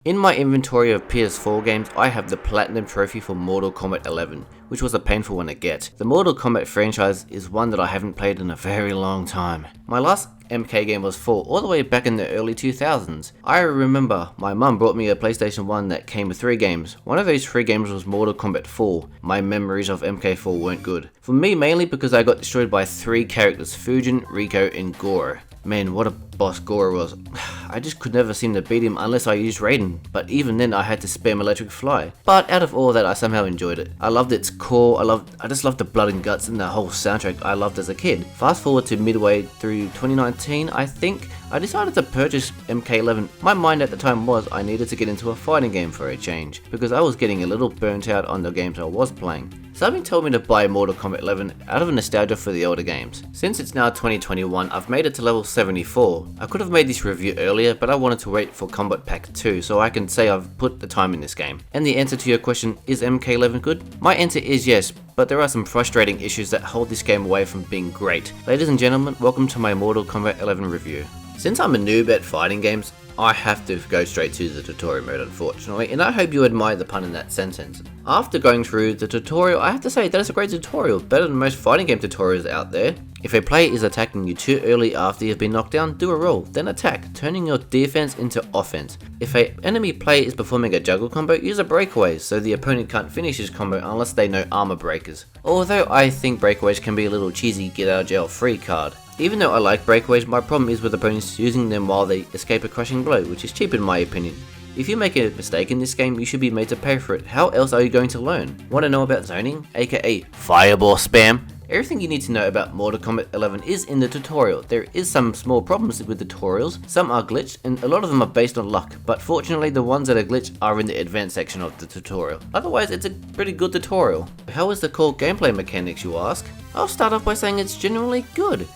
In my inventory of PS4 games, I have the Platinum Trophy for Mortal Kombat 11, which was a painful one to get. The Mortal Kombat franchise is one that I haven't played in a very long time. My last MK game was 4, all the way back in the early 2000s. I remember my mum brought me a PlayStation 1 that came with 3 games. One of those 3 games was Mortal Kombat 4. My memories of MK4 weren't good. For me, mainly because I got destroyed by 3 characters, Fujin, Rico, and Goro. Man, what a boss Goro was. I just could never seem to beat him unless I used Raiden, but even then I had to spam Electric Fly. But out of all that, I somehow enjoyed it. I loved its core, I just loved the blood and guts and the whole soundtrack I loved as a kid. Fast forward to midway through 2019, I think, I decided to purchase MK11. My mind at the time was I needed to get into a fighting game for a change, because I was getting a little burnt out on the games I was playing. Something told me to buy Mortal Kombat 11 out of nostalgia for the older games. Since it's now 2021, I've made it to level 74. I could have made this review earlier, but I wanted to wait for Kombat Pack 2 so I can say I've put the time in this game. And the answer to your question, is MK11 good? My answer is yes, but there are some frustrating issues that hold this game away from being great. Ladies and gentlemen, welcome to my Mortal Kombat 11 review. Since I'm a noob at fighting games, I have to go straight to the tutorial mode, unfortunately, and I hope you admire the pun in that sentence. After going through the tutorial, I have to say that it's a great tutorial, better than most fighting game tutorials out there. If a player is attacking you too early after you've been knocked down, do a roll, then attack, turning your defense into offense. If an enemy player is performing a juggle combo, use a breakaway, so the opponent can't finish his combo unless they know armor breakers. Although I think breakaways can be a little cheesy get out of jail free card. Even though I like breakaways, my problem is with opponents using them while they escape a crushing blow, which is cheap in my opinion. If you make a mistake in this game, you should be made to pay for it. How else are you going to learn? Want to know about zoning, aka fireball spam? Everything you need to know about Mortal Kombat 11 is in the tutorial. There is some small problems with the tutorials, some are glitched, and a lot of them are based on luck, but fortunately the ones that are glitched are in the advanced section of the tutorial. Otherwise, it's a pretty good tutorial. How is the core gameplay mechanics, you ask? I'll start off by saying it's generally good.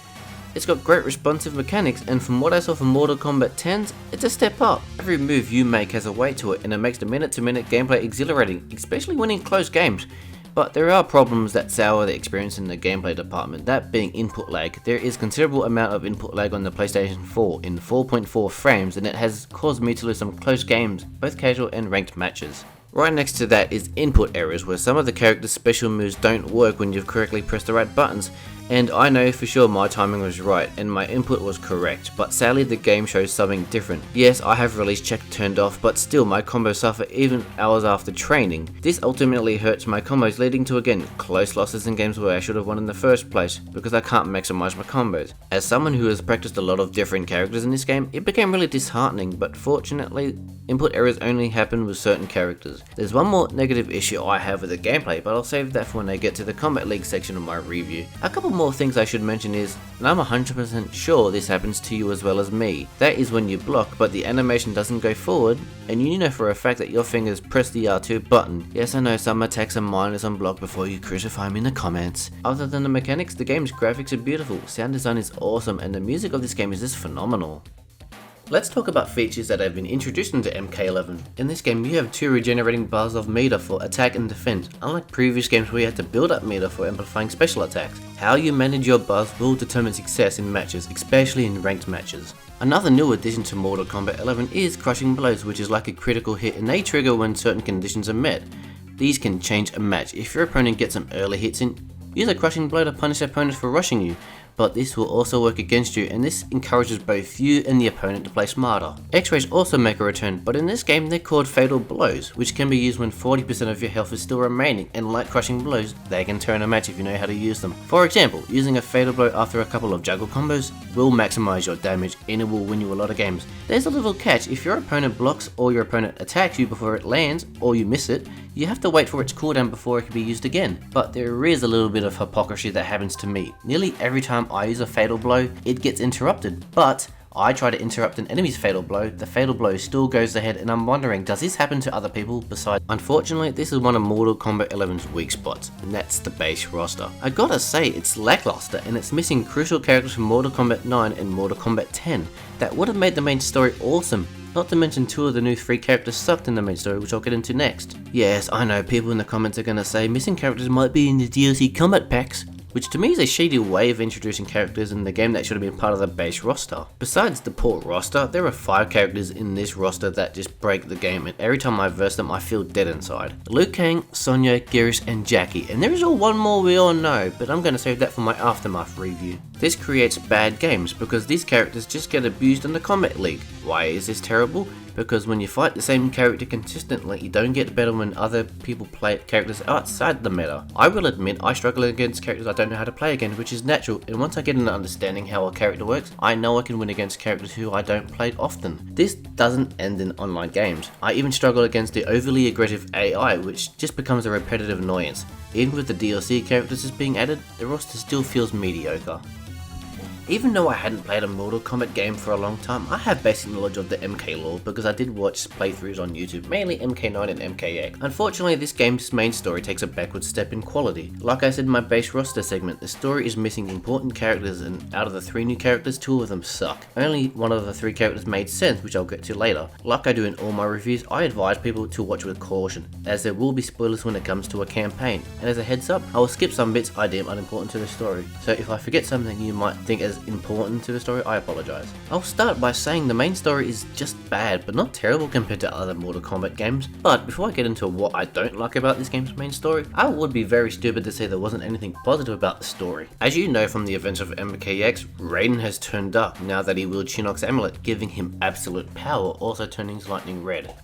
It's got great responsive mechanics, and from what I saw from Mortal Kombat 10's, it's a step up. Every move you make has a weight to it, and it makes the minute-to-minute gameplay exhilarating, especially when in close games. But there are problems that sour the experience in the gameplay department, that being input lag. There is considerable amount of input lag on the PlayStation 4 in 4.4 frames, and it has caused me to lose some close games, both casual and ranked matches. Right next to that is input errors, where some of the character's special moves don't work when you've correctly pressed the right buttons. And I know for sure my timing was right and my input was correct, but sadly the game shows something different. Yes, I have release check turned off, but still my combos suffer even hours after training. This ultimately hurts my combos, leading to again close losses in games where I should have won in the first place, because I can't maximize my combos. As someone who has practiced a lot of different characters in this game, it became really disheartening, but fortunately input errors only happen with certain characters. There's one more negative issue I have with the gameplay, but I'll save that for when I get to the Combat League section of my review. A couple more things I should mention is, and I'm 100% sure this happens to you as well as me, that is when you block but the animation doesn't go forward, and you know for a fact that your fingers press the R2 button. Yes, I know some attacks are mindless on block before you crucify me in the comments. Other than the mechanics, the game's graphics are beautiful, sound design is awesome, and the music of this game is just phenomenal. Let's talk about features that have been introduced into MK11. In this game, you have 2 regenerating bars of meter for attack and defense, unlike previous games where you had to build up meter for amplifying special attacks. How you manage your bars will determine success in matches, especially in ranked matches. Another new addition to Mortal Kombat 11 is crushing blows, which is like a critical hit and they trigger when certain conditions are met. These can change a match. If your opponent gets some early hits in, use a crushing blow to punish opponents for rushing you. But this will also work against you, and this encourages both you and the opponent to play smarter. X-rays also make a return, but in this game they're called fatal blows, which can be used when 40% of your health is still remaining, and like crushing blows, they can turn a match if you know how to use them. For example, using a fatal blow after a couple of juggle combos will maximize your damage and it will win you a lot of games. There's a little catch: if your opponent blocks or your opponent attacks you before it lands, or you miss it, you have to wait for its cooldown before it can be used again. But there is a little bit of hypocrisy that happens to me. Nearly every time I use a fatal blow, it gets interrupted, but I try to interrupt an enemy's fatal blow, the fatal blow still goes ahead, and I'm wondering, does this happen to other people besides? Unfortunately, this is one of Mortal Kombat 11's weak spots, and that's the base roster. I gotta say, it's lackluster, and it's missing crucial characters from Mortal Kombat 9 and Mortal Kombat 10 that would have made the main story awesome. Not to mention 2 of the new 3 characters sucked in the main story, which I'll get into next. Yes, I know people in the comments are gonna say missing characters might be in the DLC combat packs, which to me is a shady way of introducing characters in the game that should have been part of the base roster. Besides the poor roster, there are 5 characters in this roster that just break the game, and every time I verse them I feel dead inside. Liu Kang, Sonya, Geras and Jackie, and there is all one more we all know, but I'm going to save that for my Aftermath review. This creates bad games because these characters just get abused in the Combat League. Why is this terrible? Because when you fight the same character consistently, you don't get better when other people play characters outside the meta. I will admit I struggle against characters I don't know how to play against, which is natural, and once I get an understanding how a character works, I know I can win against characters who I don't play often. This doesn't end in online games. I even struggle against the overly aggressive AI, which just becomes a repetitive annoyance. Even with the DLC characters just being added, the roster still feels mediocre. Even though I hadn't played a Mortal Kombat game for a long time, I have basic knowledge of the MK lore because I did watch playthroughs on YouTube, mainly MK9 and MKX. Unfortunately, this game's main story takes a backward step in quality. Like I said in my base roster segment, the story is missing important characters, and out of the 3 new characters, 2 of them suck. Only one of the 3 characters made sense, which I'll get to later. Like I do in all my reviews, I advise people to watch with caution, as there will be spoilers when it comes to a campaign. And as a heads up, I will skip some bits I deem unimportant to the story, so if I forget something you might think as important to the story, I apologize. I'll start by saying the main story is just bad, but not terrible compared to other Mortal Kombat games. But before I get into what I don't like about this game's main story, I would be very stupid to say there wasn't anything positive about the story. As you know from the events of MKX, Raiden has turned up now that he wields Shinnok's amulet, giving him absolute power, also turning his lightning red.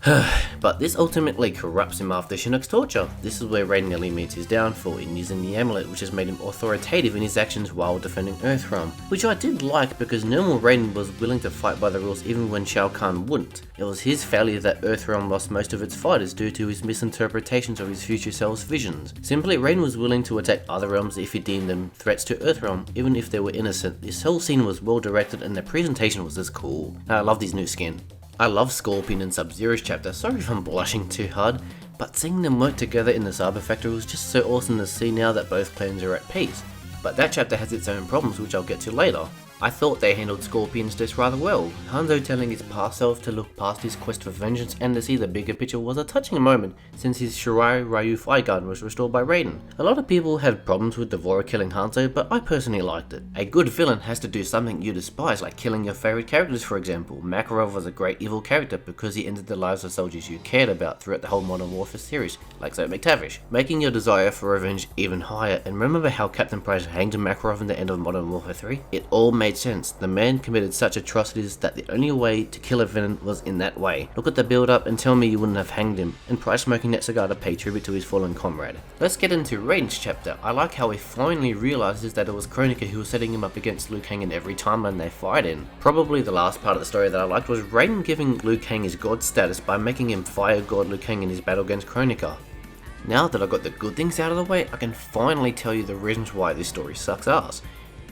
But this ultimately corrupts him after Shinnok's torture. This is where Raiden nearly meets his downfall in using the amulet, which has made him authoritative in his actions while defending Earthrealm, which I did like because normal Raiden was willing to fight by the rules even when Shao Kahn wouldn't. It was his failure that Earthrealm lost most of its fighters due to his misinterpretations of his future self's visions. Simply, Raiden was willing to attack other realms if he deemed them threats to Earthrealm, even if they were innocent. This whole scene was well directed and the presentation was just cool. I love these new skin. I love Scorpion and Sub-Zero's chapter, sorry if I'm blushing too hard, but seeing them work together in the Cyber Factory was just so awesome to see now that both clans are at peace. But that chapter has its own problems, which I'll get to later. I thought they handled Scorpion's death rather well. Hanzo telling his past self to look past his quest for vengeance and to see the bigger picture was a touching moment, since his Shirai Ryu Fire Garden was restored by Raiden. A lot of people had problems with Devora killing Hanzo, but I personally liked it. A good villain has to do something you despise, like killing your favorite characters for example. Makarov was a great evil character because he ended the lives of soldiers you cared about throughout the whole Modern Warfare series, like Zoe McTavish, making your desire for revenge even higher. And remember how Captain Price hanged Makarov in the end of Modern Warfare 3? It all made sense. The man committed such atrocities that the only way to kill a villain was in that way. Look at the build up and tell me you wouldn't have hanged him, and Price smoking that cigar to pay tribute to his fallen comrade. Let's get into Raiden's chapter. I like how he finally realizes that it was Kronika who was setting him up against Liu Kang in every timeline they fight in. Probably the last part of the story that I liked was Raiden giving Liu Kang his god status by making him Fire God Liu Kang in his battle against Kronika. Now that I got the good things out of the way, I can finally tell you the reasons why this story sucks ass.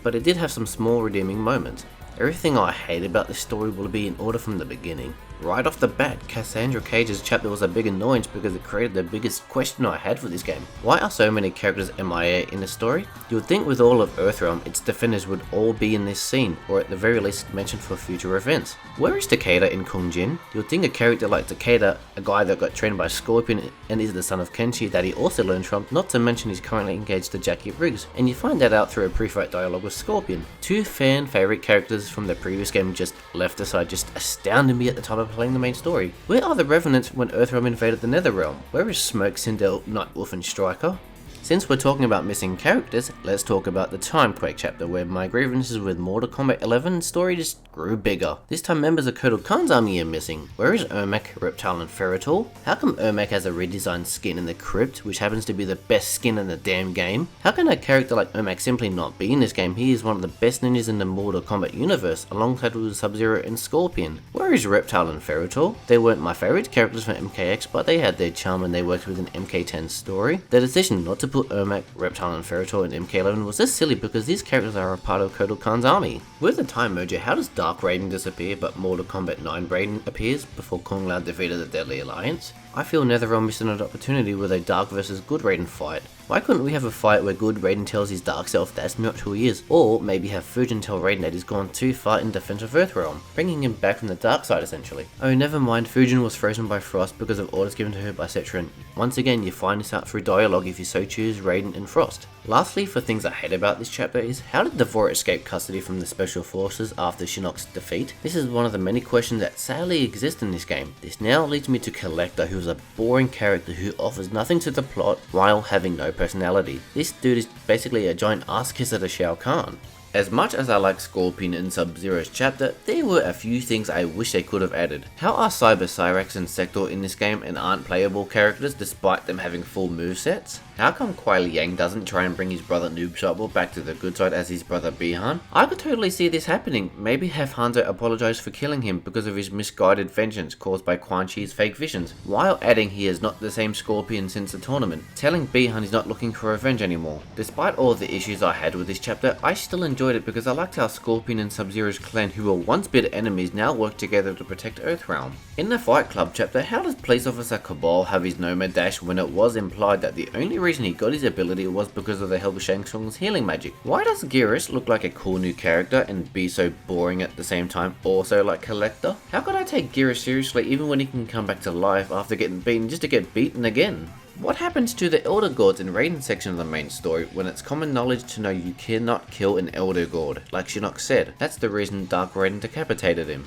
But it did have some small redeeming moments. Everything I hate about this story will be in order from the beginning. Right off the bat, Cassandra Cage's chapter was a big annoyance because it created the biggest question I had for this game. Why are so many characters MIA in the story? You would think with all of Earthrealm, its defenders would all be in this scene, or at the very least mentioned for future events. Where is Takeda in Kung Jin? You would think a character like Takeda, a guy that got trained by Scorpion and is the son of Kenshi that he also learned from, not to mention he's currently engaged to Jackie Riggs, and you find that out through a pre-fight dialogue with Scorpion. 2 fan favorite characters from the previous game just left aside just astounded me at the time of playing the main story. Where are the Revenants when Earthrealm invaded the Netherrealm? Where is Smoke, Sindel, Nightwolf and Striker? Since we're talking about missing characters, let's talk about the Timequake chapter where my grievances with Mortal Kombat 11 story just grew bigger. This time members of Kotal Khan's army are missing. Where is Ermac, Reptile and Ferrital? How come Ermac has a redesigned skin in the Crypt, which happens to be the best skin in the damn game? How can a character like Ermac simply not be in this game? He is one of the best ninjas in the Mortal Kombat universe, alongside with Sub-Zero and Scorpion. Where is Reptile and Ferrital? They weren't my favorite characters from MKX, but they had their charm when they worked with an MK10 story. The decision not to put Ermac, Reptile and Ferrital in MK11 was just silly because these characters are a part of Kotal Khan's army. With the time merger, how does Dark Raiden disappear but Mortal Kombat 9 Raiden appears before Kung Lao defeated the Deadly Alliance? I feel Netherrealm missed an opportunity with a Dark vs Good Raiden fight. Why couldn't we have a fight where Good Raiden tells his Dark self that's not who he is, or maybe have Fujin tell Raiden that he's gone too far in defense of Earthrealm, bringing him back from the dark side essentially. Oh, never mind, Fujin was frozen by Frost because of orders given to her by Cetron. Once again, you find this out through dialogue if you so choose Raiden and Frost. Lastly, for things I hate about this chapter is, how did Devora escape custody from the Special Forces after Shinnok's defeat? This is one of the many questions that sadly exist in this game. This now leads me to Collector, who is a boring character who offers nothing to the plot while having no personality. This dude is basically a giant ass kisser to Shao Kahn. As much as I like Scorpion in Sub-Zero's chapter, there were a few things I wish they could have added. How are Cyber Cyrax and Sector in this game and aren't playable characters despite them having full movesets? How come Kuai Liang doesn't try and bring his brother Noob Shotwell back to the good side as his brother Bihan? I could totally see this happening. Maybe have Hanzo apologize for killing him because of his misguided vengeance caused by Quan Chi's fake visions, while adding he is not the same Scorpion since the tournament, telling Bihan he's not looking for revenge anymore. Despite all the issues I had with this chapter, I still enjoyed it because I liked how Scorpion and Sub-Zero's clan, who were once bitter enemies, now work together to protect Earthrealm. In the Fight Club chapter, how does Police Officer Cabal have his Nomad Dash when it was implied that the only reason he got his ability was because of the help of Shang Tsung's healing magic? Why does Geras look like a cool new character and be so boring at the same time, also like Collector? How could I take Geras seriously even when he can come back to life after getting beaten just to get beaten again? What happens to the Elder Gods in Raiden section of the main story when it's common knowledge to know you cannot kill an Elder God, like Shinnok said? That's the reason Dark Raiden decapitated him.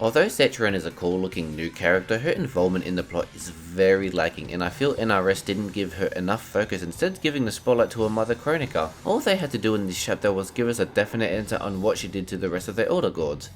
Although Setron is a cool looking new character, her involvement in the plot is very lacking, and I feel NRS didn't give her enough focus, instead giving the spotlight to her mother Kronika. All they had to do in this chapter was give us a definite answer on what she did to the rest of the Elder Gods.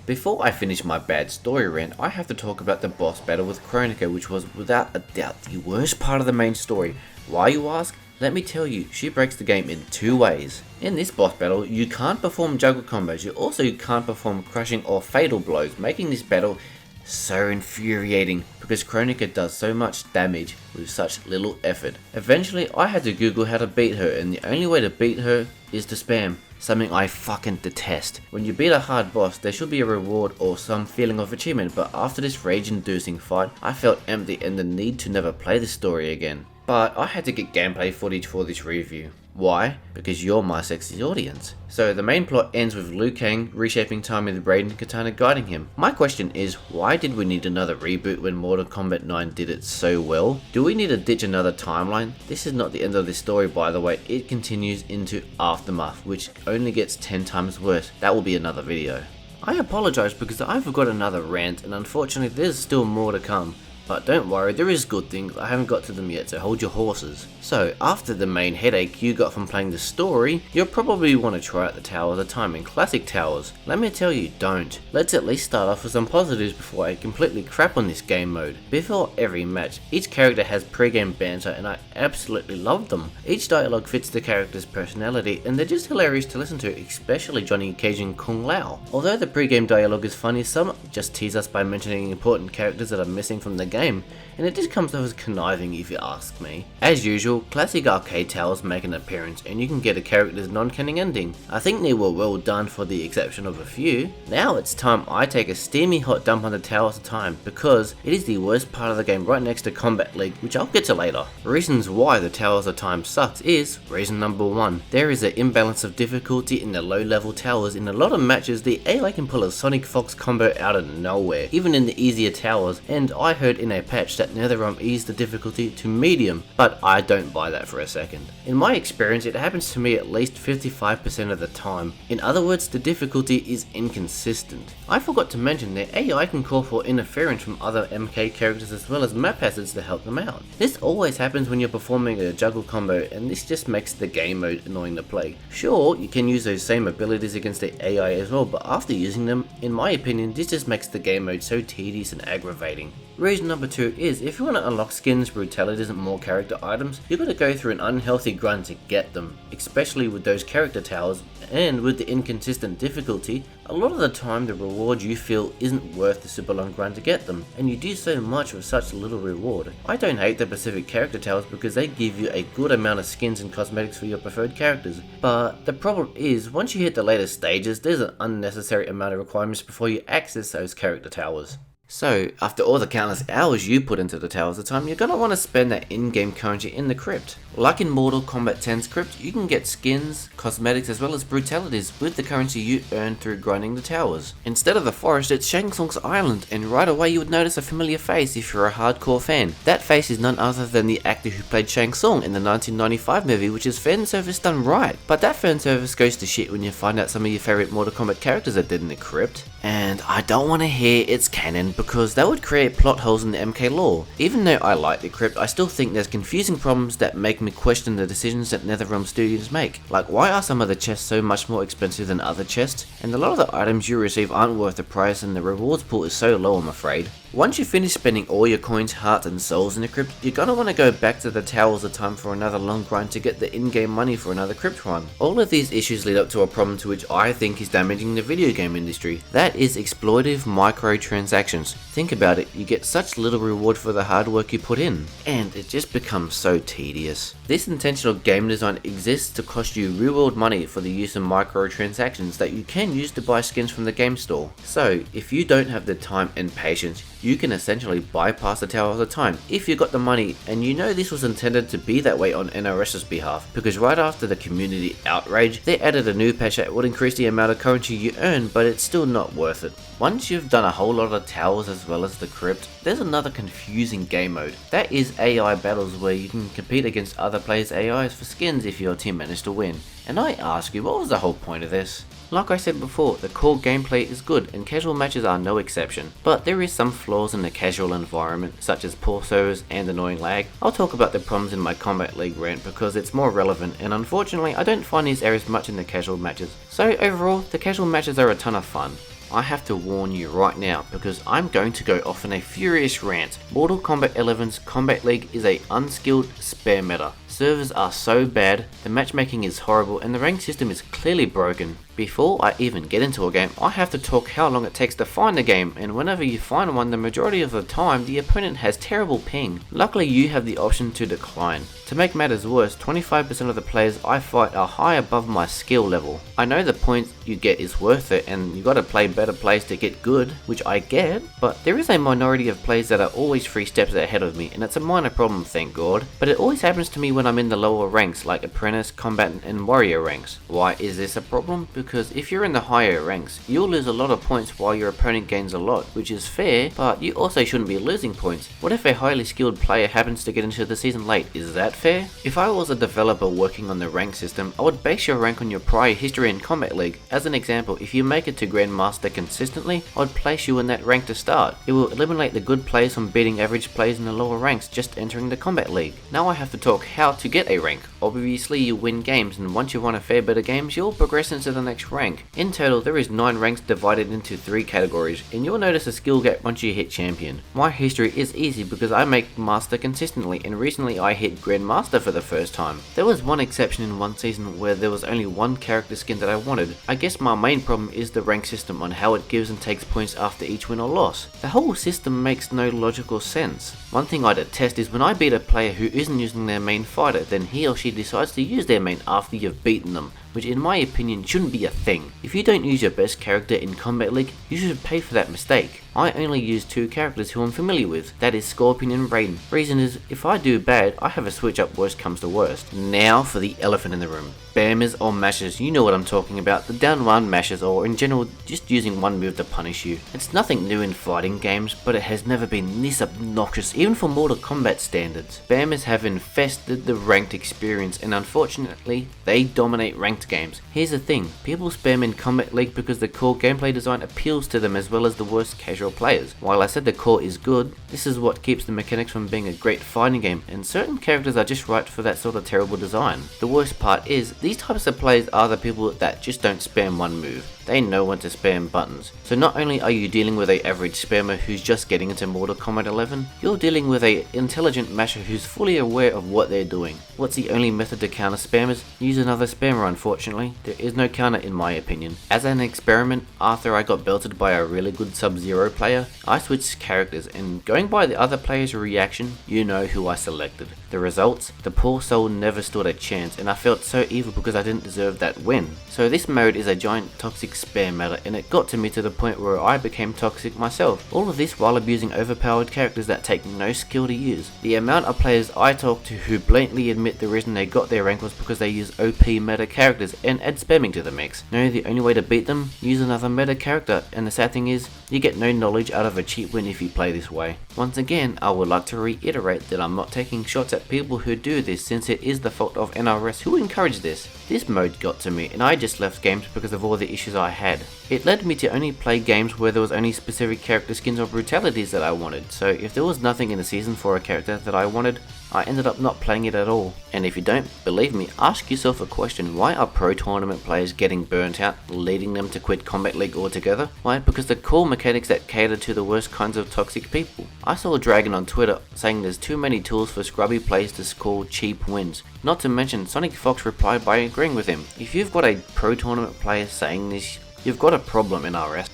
Before I finish my bad story rant, I have to talk about the boss battle with Kronika, which was without a doubt the worst part of the main story. Why, you ask? Let me tell you, she breaks the game in two ways. In this boss battle, you can't perform juggle combos, you also can't perform crushing or fatal blows, making this battle so infuriating because Kronika does so much damage with such little effort. Eventually, I had to Google how to beat her, and the only way to beat her is to spam. Something I fucking detest. When you beat a hard boss, there should be a reward or some feeling of achievement, but after this rage-inducing fight, I felt empty and the need to never play the story again. But I had to get gameplay footage for this review. Why? Because you're my sexy audience. So the main plot ends with Liu Kang reshaping time with Raiden Katana guiding him. My question is, why did we need another reboot when Mortal Kombat 9 did it so well? Do we need to ditch another timeline? This is not the end of this story, by the way. It continues into Aftermath, which only gets 10 times worse. That will be another video. I apologize because I forgot another rant, and unfortunately there's still more to come. But don't worry, there is good things, I haven't got to them yet, so hold your horses. So, after the main headache you got from playing the story, you'll probably want to try out the Tower of the Time in Classic Towers. Let me tell you, don't. Let's at least start off with some positives before I completely crap on this game mode. Before every match, each character has pre-game banter and I absolutely love them. Each dialogue fits the character's personality and they're just hilarious to listen to, especially Johnny Cage and Kung Lao. Although the pre-game dialogue is funny, some just tease us by mentioning important characters that are missing from the game, and it just comes off as conniving if you ask me. As usual, classic arcade towers make an appearance and you can get a character's non-canon ending. I think they were well done for the exception of a few. Now it's time I take a steamy hot dump on the Towers of Time because it is the worst part of the game right next to Combat League, which I'll get to later. Reasons why the Towers of Time sucks is, reason number 1, there is an imbalance of difficulty in the low level towers. In a lot of matches the AI can pull a Sonic Fox combo out of nowhere, even in the easier towers, and I heard in a patch that NetherRealm eased the difficulty to medium, but I don't buy that for a second. In my experience, it happens to me at least 55% of the time. In other words, the difficulty is inconsistent. I forgot to mention that AI can call for interference from other MK characters as well as map hazards to help them out. This always happens when you're performing a juggle combo, and this just makes the game mode annoying to play. Sure, you can use those same abilities against the AI as well, but after using them, in my opinion, this just makes the game mode so tedious and aggravating. Reason number 2 is, if you want to unlock skins, brutalities and more character items, you've got to go through an unhealthy grind to get them, especially with those character towers, and with the inconsistent difficulty, a lot of the time the reward you feel isn't worth the super long grind to get them, and you do so much with such little reward. I don't hate the Pacific character towers because they give you a good amount of skins and cosmetics for your preferred characters, but the problem is, once you hit the later stages, there's an unnecessary amount of requirements before you access those character towers. So, after all the countless hours you put into the Towers of Time, you're going to want to spend that in-game currency in the crypt. Like in Mortal Kombat 10's crypt, you can get skins, cosmetics as well as brutalities with the currency you earn through grinding the towers. Instead of the forest, it's Shang Tsung's island, and right away you would notice a familiar face if you're a hardcore fan. That face is none other than the actor who played Shang Tsung in the 1995 movie, which is fan service done right. But that fan service goes to shit when you find out some of your favourite Mortal Kombat characters are dead in the crypt. And I don't want to hear it's canon, because that would create plot holes in the MK lore. Even though I like the crypt, I still think there's confusing problems that make me question the decisions that NetherRealm Studios make. Like, why are some of the chests so much more expensive than other chests? And a lot of the items you receive aren't worth the price, and the rewards pool is so low, I'm afraid. Once you finish spending all your coins, hearts and souls in the crypt, you're gonna want to go back to the Towers of Time for another long grind to get the in-game money for another crypt run. All of these issues lead up to a problem to which I think is damaging the video game industry. That is exploitive microtransactions. Think about it, you get such little reward for the hard work you put in, and it just becomes so tedious. This intentional game design exists to cost you real-world money for the use of microtransactions that you can use to buy skins from the game store. So, if you don't have the time and patience, you can essentially bypass the Towers of Time if you got the money, and you know this was intended to be that way on NRS's behalf, because right after the community outrage, they added a new patch that would increase the amount of currency you earn, but it's still not worth it. Once you've done a whole lot of towers as well as the crypt, there's another confusing game mode. That is AI battles, where you can compete against other players' AIs for skins if your team managed to win. And I ask you, what was the whole point of this? Like I said before, the core gameplay is good and casual matches are no exception, but there is some flaws in the casual environment, such as poor servers and annoying lag. I'll talk about the problems in my Kombat League rant because it's more relevant, and unfortunately I don't find these areas much in the casual matches. So overall, the casual matches are a ton of fun. I have to warn you right now, because I'm going to go off in a furious rant. Mortal Kombat 11's Kombat League is a unskilled spare meta. Servers are so bad, the matchmaking is horrible, and the rank system is clearly broken. Before I even get into a game, I have to talk how long it takes to find a game, and whenever you find one, the majority of the time the opponent has terrible ping. Luckily you have the option to decline. To make matters worse, 25% of the players I fight are high above my skill level. I know the points you get is worth it, and you gotta play better plays to get good, which I get, but there is a minority of players that are always 3 steps ahead of me, and it's a minor problem, thank God. But it always happens to me when I'm in the lower ranks, like Apprentice, Combatant and Warrior ranks. Why is this a problem? Because if you're in the higher ranks, you'll lose a lot of points while your opponent gains a lot, which is fair, but you also shouldn't be losing points. What if a highly skilled player happens to get into the season late? Is that fair? If I was a developer working on the rank system, I would base your rank on your prior history in Kombat League. As an example, if you make it to Grandmaster consistently, I would place you in that rank to start. It will eliminate the good players from beating average players in the lower ranks just entering the Kombat League. Now I have to talk how to get a rank. Obviously you win games, and once you won a fair bit of games, you'll progress into the next rank. In total, there is 9 ranks divided into 3 categories, and you'll notice a skill gap once you hit Champion. My history is easy because I make Master consistently, and recently I hit Grandmaster for the first time. There was one exception in one season where there was only one character skin that I wanted. I guess my main problem is the rank system on how it gives and takes points after each win or loss. The whole system makes no logical sense. One thing I detest is when I beat a player who isn't using their main fighter, then he or she decides to use their main after you've beaten them, which in my opinion shouldn't be a thing. If you don't use your best character in Kombat League, you should pay for that mistake. I only use 2 characters who I'm familiar with, that is Scorpion and Raiden. Reason is, if I do bad, I have a switch up worst comes to worst. Now for the elephant in the room. Spammers or mashers, you know what I'm talking about, the down 1 mashers, or in general just using one move to punish you. It's nothing new in fighting games, but it has never been this obnoxious even for Mortal Kombat standards. Spammers have infested the ranked experience, and unfortunately they dominate ranked games. Here's the thing, people spam in Kombat League because the core gameplay design appeals to them as well as the worst casual players. While I said the core is good, this is what keeps the mechanics from being a great fighting game, and certain characters are just right for that sort of terrible design. The worst part is, these types of players are the people that just don't spam one move. They know when to spam buttons. So not only are you dealing with an average spammer who's just getting into Mortal Kombat 11, you're dealing with an intelligent masher who's fully aware of what they're doing. What's the only method to counter spammers? Use another spammer, unfortunately. There is no counter in my opinion. As an experiment, after I got belted by a really good Sub-Zero player, I switched characters, and going by the other player's reaction, you know who I selected. The results? The poor soul never stood a chance, and I felt so evil because I didn't deserve that win. So this mode is a giant toxic spam meta, and it got to me to the point where I became toxic myself. All of this while abusing overpowered characters that take no skill to use. The amount of players I talk to who blatantly admit the reason they got their rank was because they use OP meta characters and add spamming to the mix. No, the only way to beat them? Use another meta character, and the sad thing is, you get no knowledge out of a cheap win if you play this way. Once again, I would like to reiterate that I'm not taking shots at people who do this, since it is the fault of NRS who encourage this. This mode got to me, and I just left games because of all the issues I had. It led me to only play games where there was only specific character skins or brutalities that I wanted, so if there was nothing in the season for a character that I wanted, I ended up not playing it at all. And if you don't believe me, ask yourself a question: why are pro tournament players getting burnt out, leading them to quit Kombat League altogether? Why? Because the core mechanics that cater to the worst kinds of toxic people. I saw Dragon on Twitter saying there's too many tools for scrubby players to score cheap wins. Not to mention, Sonic Fox replied by agreeing with him. If you've got a pro tournament player saying this, you've got a problem in RS.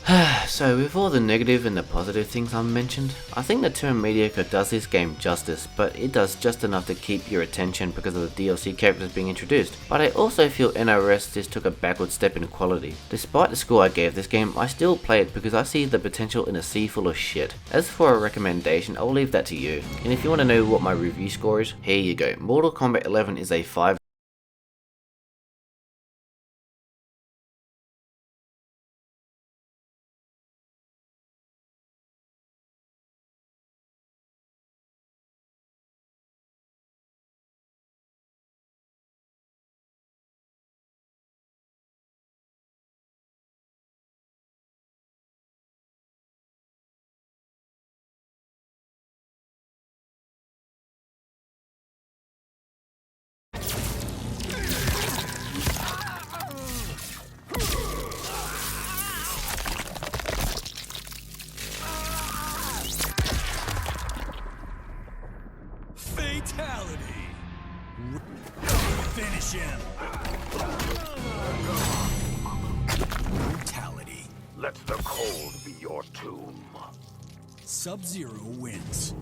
So with all the negative and the positive things I mentioned, I think the term mediocre does this game justice, but it does just enough to keep your attention because of the DLC characters being introduced. But I also feel NRS just took a backward step in quality. Despite the score I gave this game, I still play it because I see the potential in a sea full of shit. As for a recommendation, I'll leave that to you. And if you want to know what my review score is, here you go. Mortal Kombat 11 is a 5. Fatality! Finish him! Brutality. Let the cold be your tomb. Sub-Zero wins.